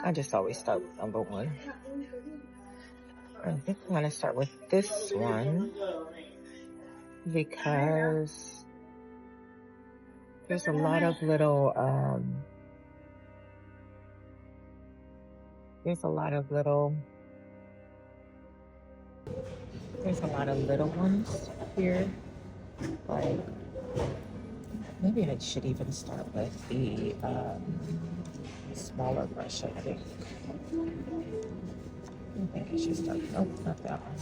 I just always start with number one. I think I'm going to start with this one because there's a lot of little, there's a lot of little ones here. Like, maybe I should even start with the smaller brush, I think. I think I should start, nope, not that one.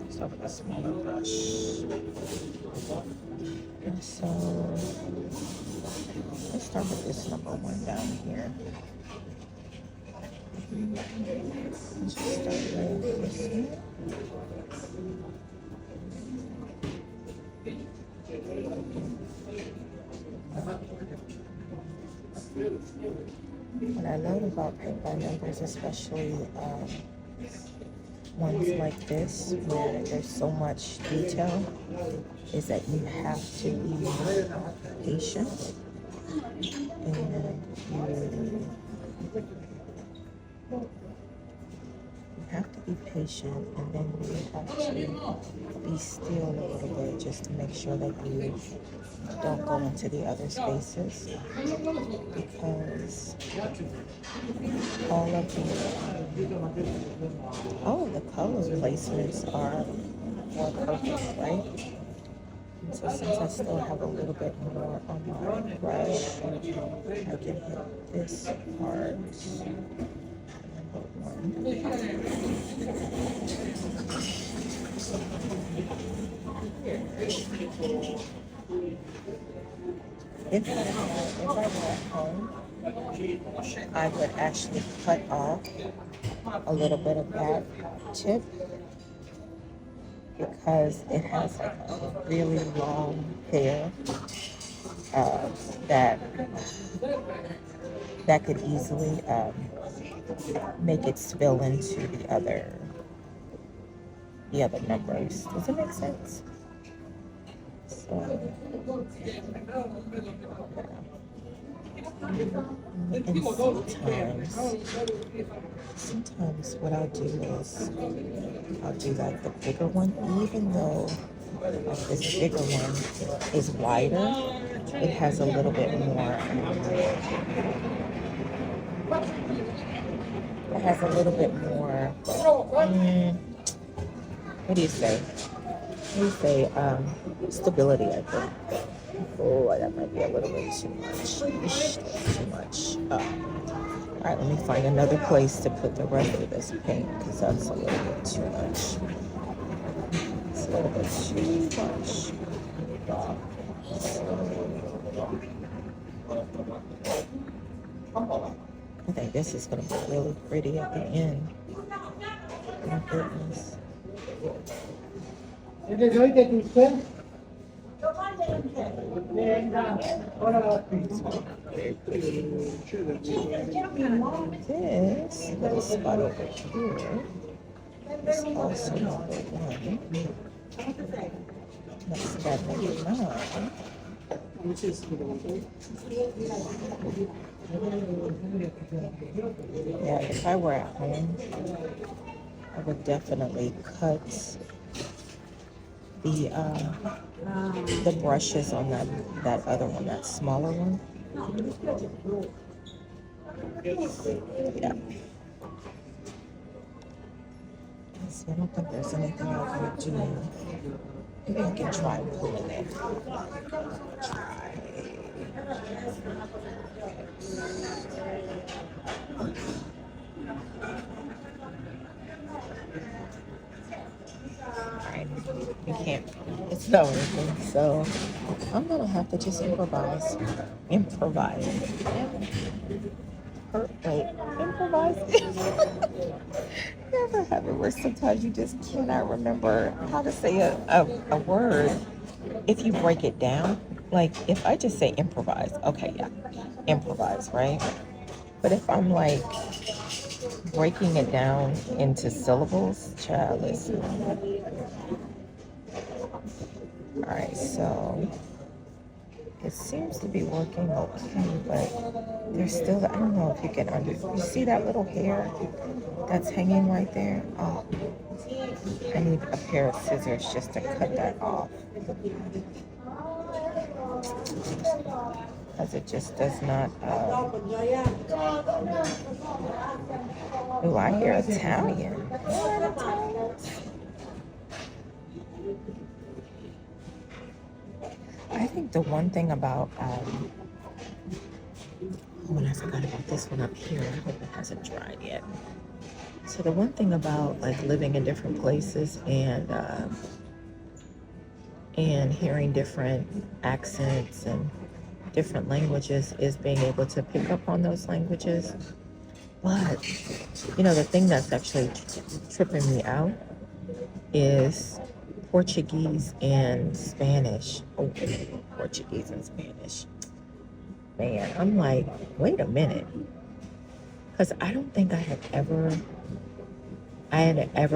Start with a smaller brush. And so, let's start with this number one down here. Let's just start with this one. What I love about paint by numbers, especially ones like this, where there's so much detail, is that you have to be patient and you have to be patient, and then you have to be still a little bit just to make sure that you don't go into the other spaces, because all of the color placements are more perfect, right? And so since I still have a little bit more on my brush, I can hit this part. If I were at home, I would actually cut off a little bit of that tip because it has like a really long hair that could easily make it spill into the other numbers. Does it make sense? So, and sometimes what I'll do is I'll do like the bigger one, even though like this bigger one is wider, it has a little bit more. It has a little bit more. What do you say? Stability, I think. Oh, that might be a little bit too much. That's too much. All right, let me find another place to put the rest of this paint because that's a little bit too much. It's a little bit too much. I think this is going to be really pretty at the end. Oh my goodness. This little spot over here is also number one. Let's grab number 9. Yeah, if I were at home, I would definitely cut the brushes on that other one, that smaller one. Yeah. See, I don't think there's anything I can do. Maybe I can try pulling it. Alright, we can't, it's not working, so I'm gonna have to just improvise. Improvise. You ever have it where sometimes you just cannot remember how to say a word if you break it down? Like, if I just say improvise, okay, yeah, improvise, right? But if I'm like breaking it down into syllables, child, listen. All right, so It seems to be working okay, but there's still, I don't know if you can you see that little hair that's hanging right there? Oh, I need a pair of scissors just to cut that off. Because it just does not, oh, I hear Italian. I think the one thing about, oh, and I forgot about this one up here. I hope it hasn't dried yet. So the one thing about like living in different places and hearing different accents and different languages is being able to pick up on those languages. But, the thing that's actually tripping me out is Portuguese and Spanish. Oh, Portuguese and Spanish. Man, I'm like, wait a minute. Because I don't think I had ever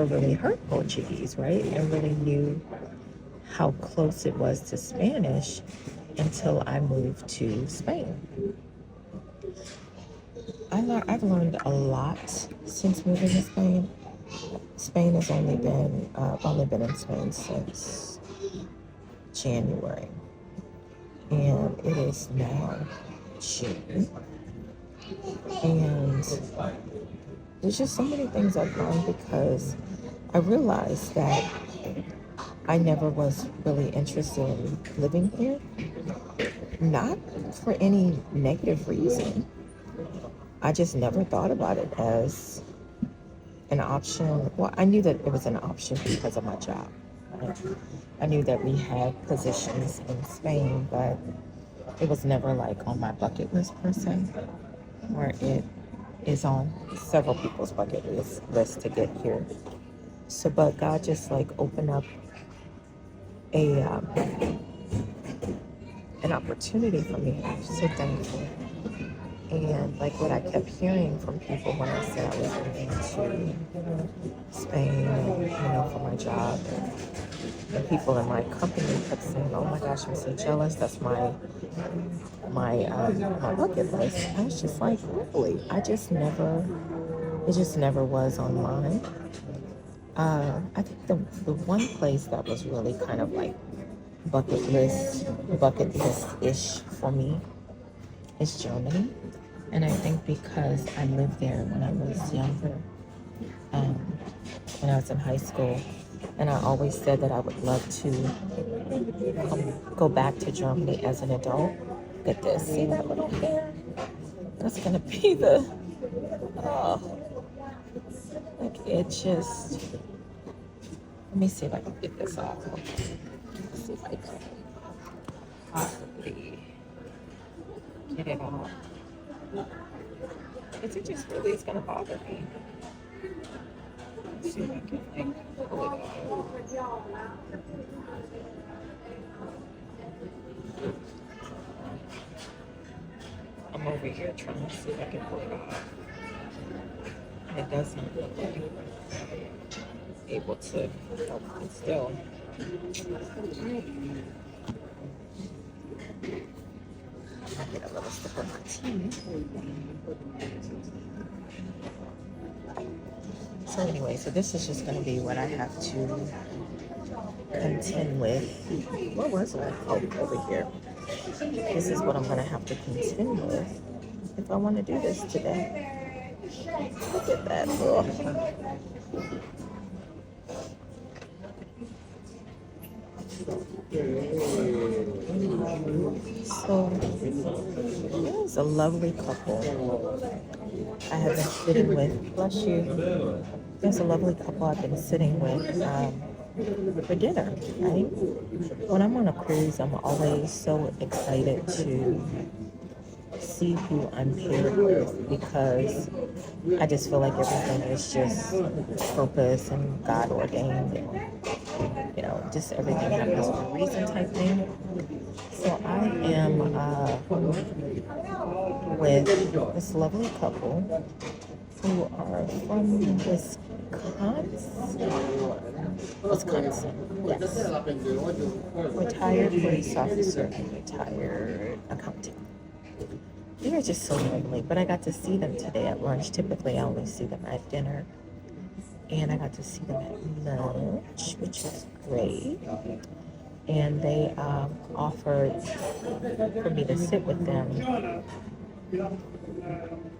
really heard Portuguese, right? And really knew how close it was to Spanish until I moved to Spain. I've learned a lot since moving to Spain. Spain has only been, I've only been in Spain since January. And it is now June. And there's just so many things I've learned because I realized that I never was really interested in living here. Not for any negative reason. I just never thought about it as an option. Well, I knew that it was an option because of my job. Right? I knew that we had positions in Spain, but it was never like on my bucket list per se, where it is on several people's bucket list to get here. So, but God just like opened up an opportunity for me. I'm so thankful. And like what I kept hearing from people when I said I was moving to Spain, for my job, and people in my company kept saying, "Oh my gosh, I'm so jealous. That's my bucket list." I was just like, really? It just never was on mine. I think the one place that was really kind of like bucket list-ish for me is Germany. And I think because I lived there when I was younger, when I was in high school, and I always said that I would love to go back to Germany as an adult. Look at this, see that little hair? That's gonna be like it just, let me see if I can get this off. Let's see if I can possibly get it off. Is it just really is gonna bother me? Let's see if I can like pull it off. I'm over here trying to see if I can pull it off. It does not look like I'm able to help it still. I'll get a little sip of my tea. So anyway, so this is just going to be what I have to contend with. What was it? Oh, over here. This is what I'm going to have to contend with if I want to do this today. Look at that. Ugh. So, there's a lovely couple I have been sitting with. Bless you. There's a lovely couple I've been sitting with for dinner, right? When I'm on a cruise, I'm always so excited to see who I'm paired with because I just feel like everything is just purpose and God ordained and just everything happens for a reason type thing. So I am with this lovely couple who are from Wisconsin. Wisconsin. Yes. Retired police officer and retired accountant. They were just so lovely, but I got to see them today at lunch. Typically, I only see them at dinner, and I got to see them at lunch, which was great. And they offered for me to sit with them,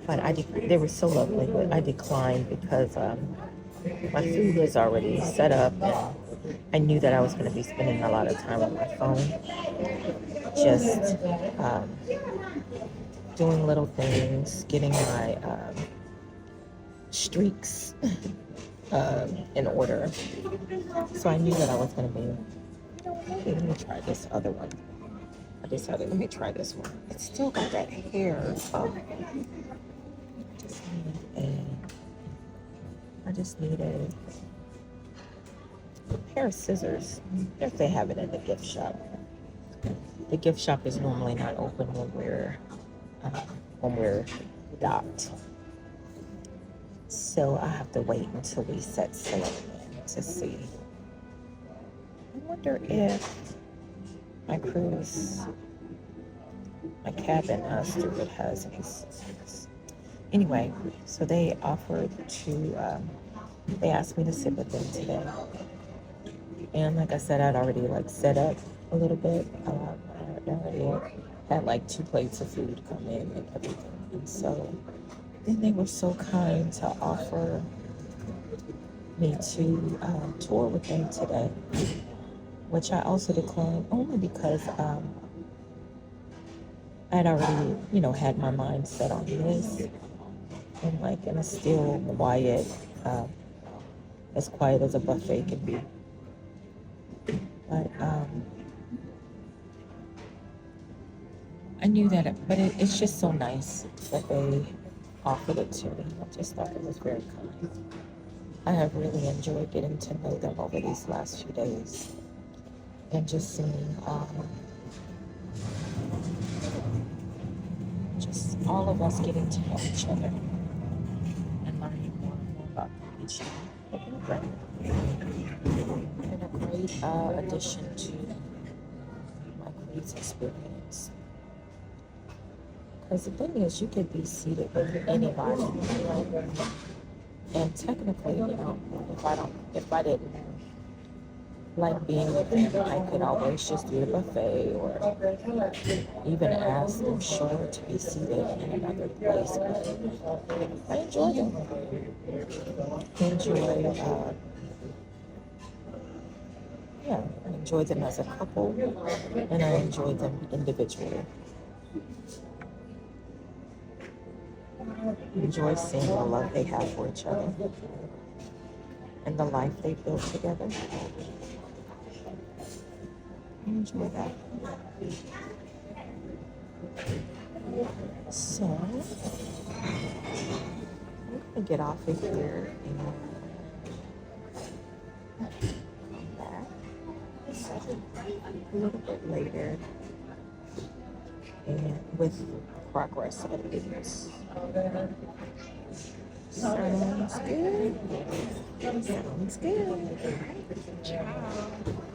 but they were so lovely, but I declined because my food was already set up, and I knew that I was going to be spending a lot of time on my phone, just doing little things, getting my streaks in order. So I knew that I was going to be, okay, let me try this other one. I decided, let me try this one. It's still got that hair. I just need a pair of scissors, if they have it in the gift shop. The gift shop is normally not open when we're docked. So I have to wait until we set sail to see. I wonder if my cabin steward has any scissors. Anyway, so they offered to, they asked me to sit with them today. And like I said, I'd already set up a little bit. I already had 2 plates of food come in and everything. And so then they were so kind to offer me to tour with them today, which I also declined only because I had already, had my mind set on this, and in a still quiet, as quiet as a buffet can be. But I knew that, but it's just so nice that they offered it to me. I just thought it was very kind. I have really enjoyed getting to know them over these last few days, and just seeing just all of us getting to know each other and learning more and more about each other. And a great addition to my cruise experience. Because the thing is, you could be seated with anybody, and technically, if I didn't like being with them, I could always just do the buffet, or even ask them, sure, to be seated in another place. But I enjoy them. I enjoy them as a couple, and I enjoy them individually. Enjoy seeing the love they have for each other and the life they built together. Enjoy that. So I'm gonna get off of here and come back a little bit later, and with progress updates. Sounds good. Sounds good. Ciao.